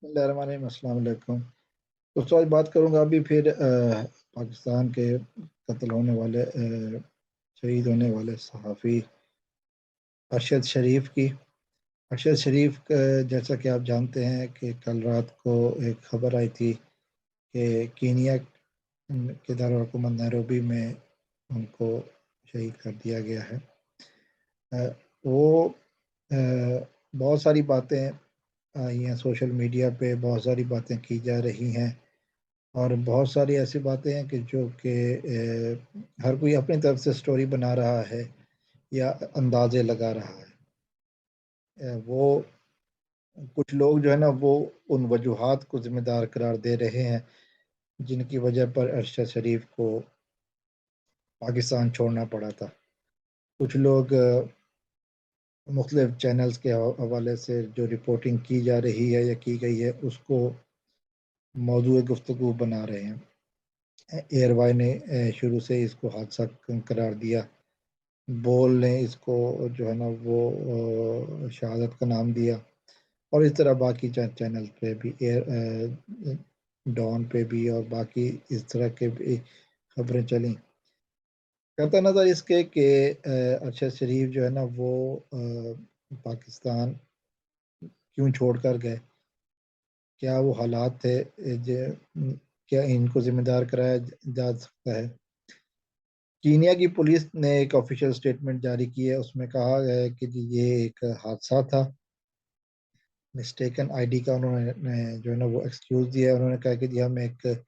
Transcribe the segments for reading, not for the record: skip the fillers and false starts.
बिस्मिल्लाहिर्रहमानिर्रहीम, अस्सलाम वालेकुम। दोस्तों आज बात करूंगा अभी फिर पाकिस्तान के कत्ल होने वाले शहीद होने वाले सहाफ़ी अरशद शरीफ की। अरशद शरीफ जैसा कि आप जानते हैं कि कल रात को एक खबर आई थी कि कीनिया के दारुल नैरोबी में उनको शहीद कर दिया गया है। वो बहुत सारी बातें आई हैं सोशल मीडिया पे, बहुत सारी बातें की जा रही हैं और बहुत सारी ऐसी बातें हैं कि जो कि हर कोई अपनी तरफ से स्टोरी बना रहा है या अंदाजे लगा रहा है। वो कुछ लोग जो है ना वो उन वजूहात को जिम्मेदार करार दे रहे हैं जिनकी वजह पर अरशद शरीफ को पाकिस्तान छोड़ना पड़ा था। कुछ लोग मुख्तलिफ चैनल्स के हवाले से जो रिपोर्टिंग की जा रही है या की गई है उसको मौजूद गुफ्तगू बना रहे हैं। एयरवाई ने शुरू से इसको हादसा करार दिया। बोल ने इसको जो है ना वो शहादत का नाम दिया और इस तरह बाकी चैनल पे भी डॉन पे भी और बाकी इस तरह के भी खबरें चली। कहता नजर इसके कि अरशद शरीफ जो है ना वो पाकिस्तान क्यों छोड़ कर गए, क्या वो हालात थे क्या इनको जिम्मेदार कराया जा सकता है। कीनिया की पुलिस ने एक ऑफिशियल स्टेटमेंट जारी की है, उसमें कहा गया है कि जी ये एक हादसा था। मिस्टेकन आईडी का उन्होंने जो है ना वो एक्सक्यूज दिया है। उन्होंने कहा कि जी हम एक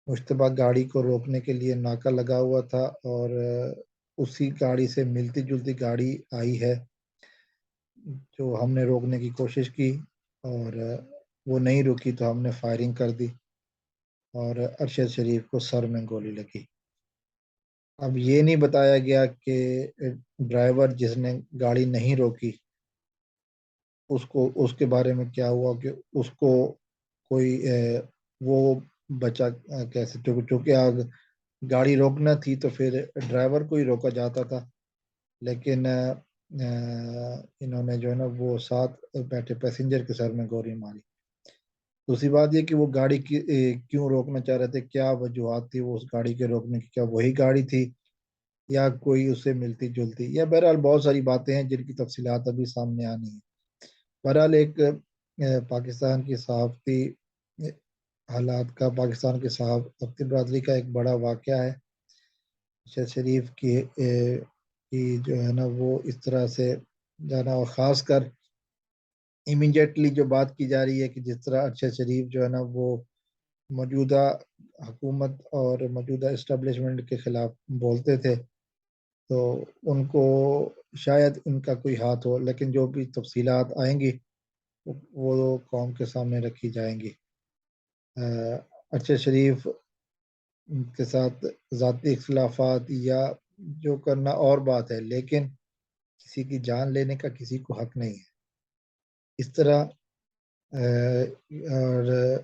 मुश्तबा गाड़ी को रोकने के लिए नाका लगा हुआ था और उसी गाड़ी से मिलती जुलती गाड़ी आई है जो हमने रोकने की कोशिश की और वो नहीं रुकी तो हमने फायरिंग कर दी और अरशद शरीफ को सर में गोली लगी। अब ये नहीं बताया गया कि ड्राइवर जिसने गाड़ी नहीं रोकी उसको उसके बारे में क्या हुआ, कि उसको कोई वो बचा कैसे, चूंकि आग गाड़ी रोकना थी तो फिर ड्राइवर को ही रोका जाता था। लेकिन इन्होंने जो है ना वो साथ बैठे पैसेंजर के सर में गोली मारी। दूसरी बात ये कि वो गाड़ी की क्यों रोकना चाह रहे थे, क्या वजूहत थी वो उस गाड़ी के रोकने की, क्या वही गाड़ी थी या कोई उससे मिलती जुलती, या बहरहाल बहुत सारी बातें हैं जिनकी तफसीलात अभी सामने आनी है। बहरहाल एक पाकिस्तान की सहाफ़ती हालात का, पाकिस्तान के सहाफ़ती बरदरी का एक बड़ा वाक़या है। शहज शरीफ की जो है ना वो इस तरह से जाना, और ख़ास कर इमीडिएटली जो बात की जा रही है कि जिस तरह अरशद शरीफ जो है ना वो मौजूदा हुकूमत और मौजूदा इस्टबलिशमेंट के ख़िलाफ़ बोलते थे तो उनको शायद उनका कोई हाथ हो, लेकिन जो भी तफसीलात आएंगी वो कौम के सामने रखी जाएंगी। अरशद शरीफ के साथ ज़ाती इख्तलाफात या जो करना और बात है, लेकिन किसी की जान लेने का किसी को हक नहीं है। इस तरह और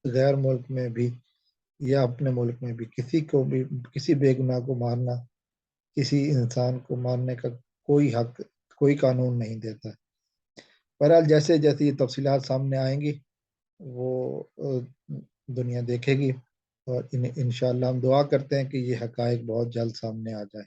गैर मुल्क में भी या अपने मुल्क में भी किसी को भी, किसी बेगुनाह को मारना, किसी इंसान को मारने का कोई हक, कोई कानून नहीं देता। बहरहाल जैसे जैसे ये तफसीलात सामने आएंगी वो दुनिया देखेगी और इंशाअल्लाह हम दुआ करते हैं कि ये हकायक बहुत जल्द सामने आ जाए।